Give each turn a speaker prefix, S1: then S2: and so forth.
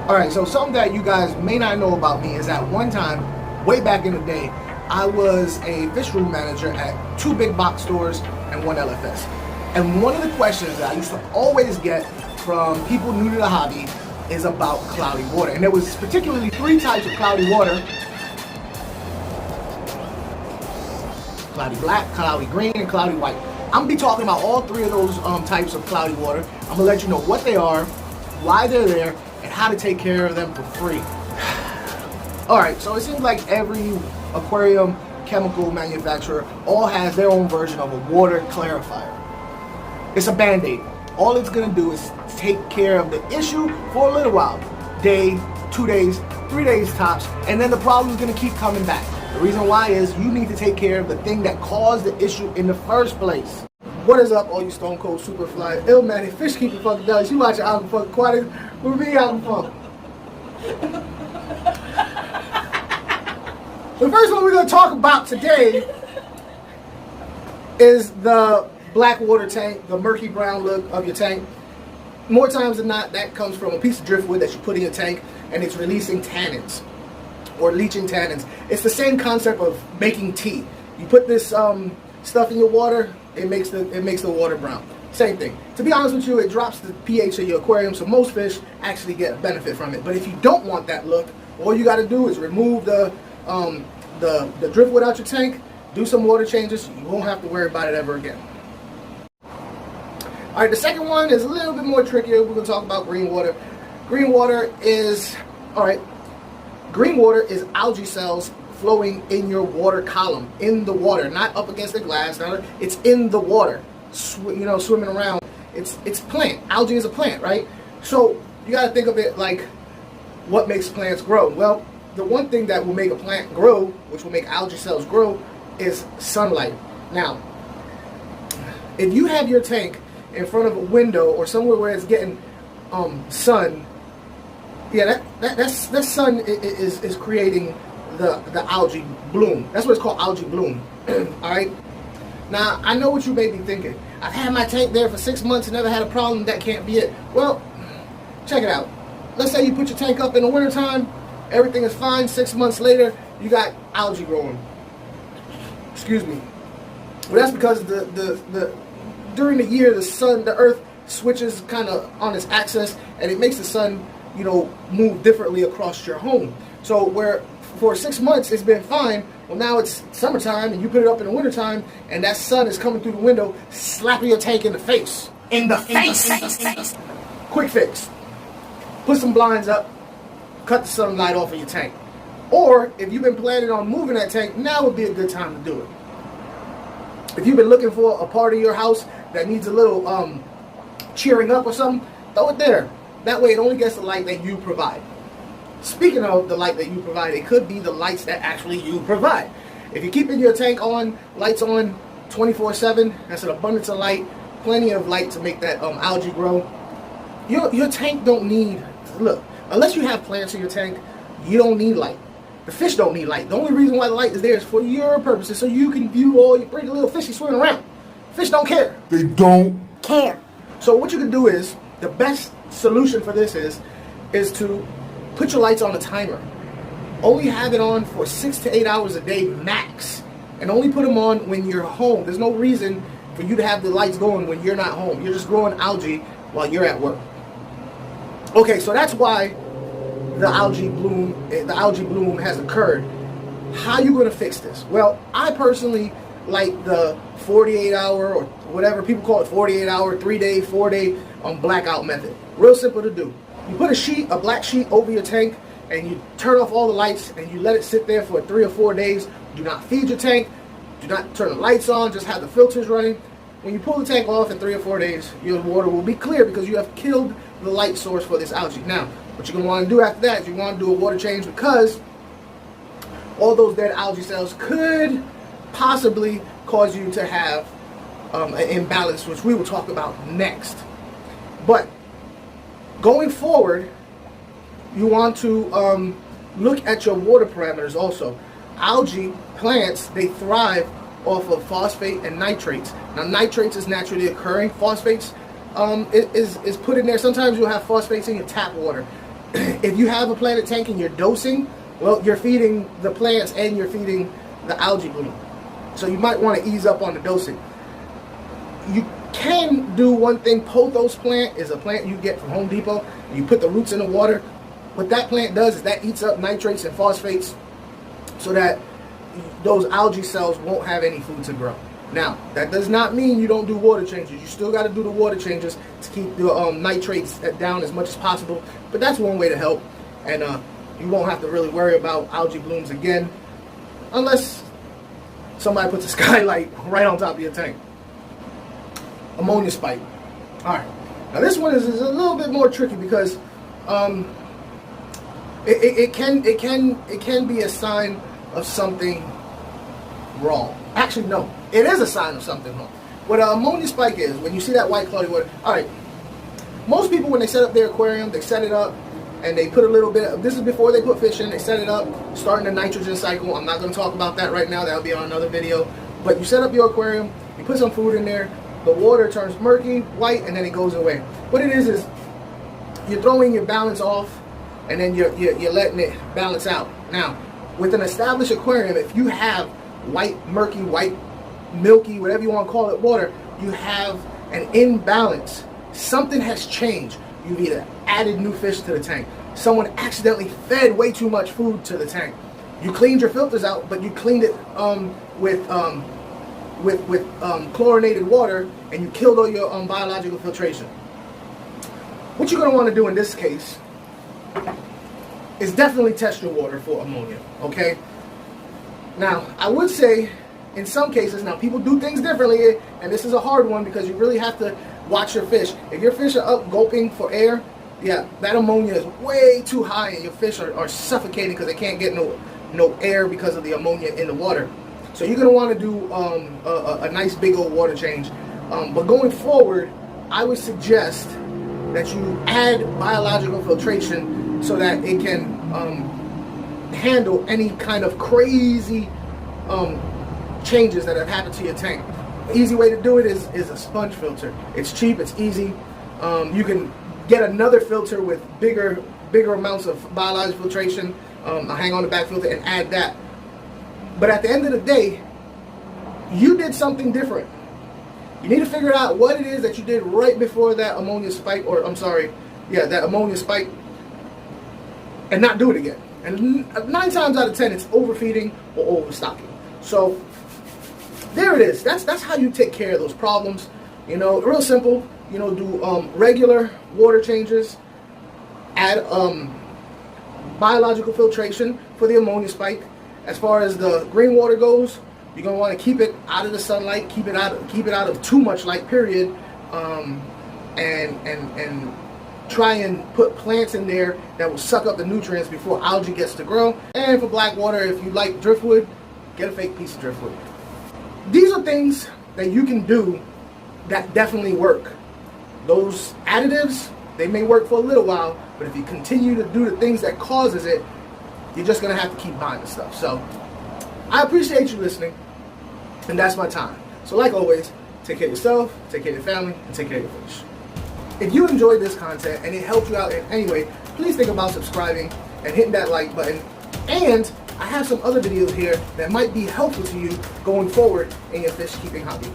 S1: Alright, so something that you guys may not know about me is that one time, way back in the day, I was a fish room manager at 2 big box stores and 1 LFS. And one of the questions that I used to always get from people new to the hobby is about cloudy water. And there was particularly 3 types of cloudy water. Cloudy black, cloudy green, and cloudy white. I'm going to be talking about all 3 of those types of cloudy water. I'm going to let you know what they are, why they're there, and how to take care of them for free. Alright, so it seems like every aquarium chemical manufacturer all has their own version of a water clarifier. It's a band-aid. All it's going to do is take care of the issue for a little while. Day, 2 days, 3 days tops, and then the problem is going to keep coming back. The reason why is you need to take care of the thing that caused the issue in the first place. What is up, all you Stone Cold Superfly, Illmatic, Fish Keeping Fucking Dollars? You watching AQUARIUM with me, Aqua. The first one we're going to talk about today is the black water tank, the murky brown look of your tank. More times than not, that comes from a piece of driftwood that you put in your tank and it's releasing tannins or leaching tannins. It's the same concept of making tea. You put this stuff in your water, it makes the water brown. Same thing. To be honest with you, it drops the pH of your aquarium, so most fish actually get benefit from it. But if you don't want that look, all you got to do is remove the driftwood out your tank, do some water changes. You won't have to worry about it ever again. All right, the second one is a little bit more trickier. We're going to talk about green water. Green water is algae cells flowing in your water column, in the water, not up against the glass. It's in the water, swimming around. It's plant. Algae is a plant, right? So you got to think of it like what makes plants grow. Well, the one thing that will make a plant grow, which will make algae cells grow, is sunlight. Now, if you have your tank in front of a window or somewhere where it's getting sun, yeah, that sun is creating the algae bloom. That's what it's called, algae bloom. Alright? Now, I know what you may be thinking. I've had my tank there for 6 months and never had a problem. That can't be it. Well, check it out. Let's say you put your tank up in the wintertime. Everything is fine. 6 months later, you got algae growing. Excuse me. Well, that's because during the year, the earth switches kind of on its axis, and it makes the sun, move differently across your home. So where for 6 months it's been fine, well, now it's summertime and you put it up in the wintertime, and that sun is coming through the window, slapping your tank in the face. Quick fix. Put some blinds up, cut the sunlight off of your tank. Or if you've been planning on moving that tank, now would be a good time to do it. If you've been looking for a part of your house that needs a little cheering up or something, throw it there. That way it only gets the light that you provide. Speaking of the light that you provide, it could be the lights that actually you provide. If you're keeping your tank on, lights on 24/7, that's an abundance of light, plenty of light to make that algae grow. Your tank don't need, look, unless you have plants in your tank, you don't need light. The fish don't need light. The only reason why the light is there is for your purposes, so you can view all your pretty little fishy swimming around. Fish don't care.
S2: They don't
S1: care. So what you can do is, the best solution for this is to put your lights on a timer. Only have it on for 6 to 8 hours a day max. And only put them on when you're home. There's no reason for you to have the lights going when you're not home. You're just growing algae while you're at work. Okay, so that's why the algae bloom has occurred. How are you going to fix this? Well, I personally like the 48-hour or whatever people call it, 48-hour, 3-day, 4-day blackout method. Real simple to do. You put a black sheet over your tank, and you turn off all the lights, and you let it sit there for 3 or 4 days. Do not feed your tank. Do not turn the lights on. Just have the filters running. When you pull the tank off in 3 or 4 days, your water will be clear because you have killed the light source for this algae. Now, what you're going to want to do after that is you want to do a water change, because all those dead algae cells could possibly cause you to have an imbalance, which we will talk about next. But going forward, you want to look at your water parameters also. Algae plants, they thrive off of phosphate and nitrates. Now, nitrates is naturally occurring. Phosphates is put in there. Sometimes you'll have phosphates in your tap water. if you have a planted tank and you're dosing, well, you're feeding the plants and you're feeding the algae bloom. So you might want to ease up on the dosing. You can do one thing. Pothos plant is a plant you get from Home Depot. You put the roots in the water. What that plant does is that eats up nitrates and phosphates so that those algae cells won't have any food to grow. Now, that does not mean you don't do water changes. You still got to do the water changes to keep the nitrates down as much as possible. But that's one way to help. And you won't have to really worry about algae blooms again, unless somebody puts a skylight right on top of your tank. Ammonia spike. All right. Now this one is a little bit more tricky because it can be a sign of something wrong. Actually, no. It is a sign of something wrong. What an ammonia spike is, when you see that white cloudy water. All right. Most people, when they set up their aquarium, they set it up and they put a little bit of, this is before they put fish in, they set it up, starting the nitrogen cycle. I'm not going to talk about that right now. That'll be on another video. But you set up your aquarium, you put some food in there, the water turns murky, white, and then it goes away. What it is you're throwing your balance off, and then you're letting it balance out. Now, with an established aquarium, if you have white, murky, white, milky, whatever you want to call it, water, you have an imbalance. Something has changed. You've either added new fish to the tank. Someone accidentally fed way too much food to the tank. You cleaned your filters out, but you cleaned it with chlorinated water, and you killed all your biological filtration. What you're going to want to do in this case is definitely test your water for ammonia, okay? Now, I would say in some cases, now people do things differently, and this is a hard one because you really have to watch your fish. If your fish are up gulping for air, yeah, that ammonia is way too high and your fish are suffocating because they can't get no air because of the ammonia in the water. So you're going to want to do a nice big old water change. But going forward, I would suggest that you add biological filtration so that it can handle any kind of crazy changes that have happened to your tank. The easy way to do it is a sponge filter. It's cheap, it's easy. You can get another filter with bigger amounts of biological filtration, a hang on the back filter, and add that. But at the end of the day, you did something different. You need to figure out what it is that you did right before that ammonia spike, or I'm sorry, yeah, that ammonia spike, and not do it again. And 9 times out of 10, it's overfeeding or overstocking. So there it is. That's how you take care of those problems. You know, real simple. You know, do regular water changes, add biological filtration for the ammonia spike. As far as the green water goes, you're gonna want to keep it out of the sunlight, keep it out of too much light, period, and try and put plants in there that will suck up the nutrients before algae gets to grow. And for black water, if you like driftwood, get a fake piece of driftwood. These are things that you can do that definitely work. Those additives, they may work for a little while, but if you continue to do the things that causes it, you're just going to have to keep buying the stuff. So I appreciate you listening, and that's my time. So like always, take care of yourself, take care of your family, and take care of your fish. If you enjoyed this content and it helped you out in any way, please think about subscribing and hitting that like button. And I have some other videos here that might be helpful to you going forward in your fish keeping hobby.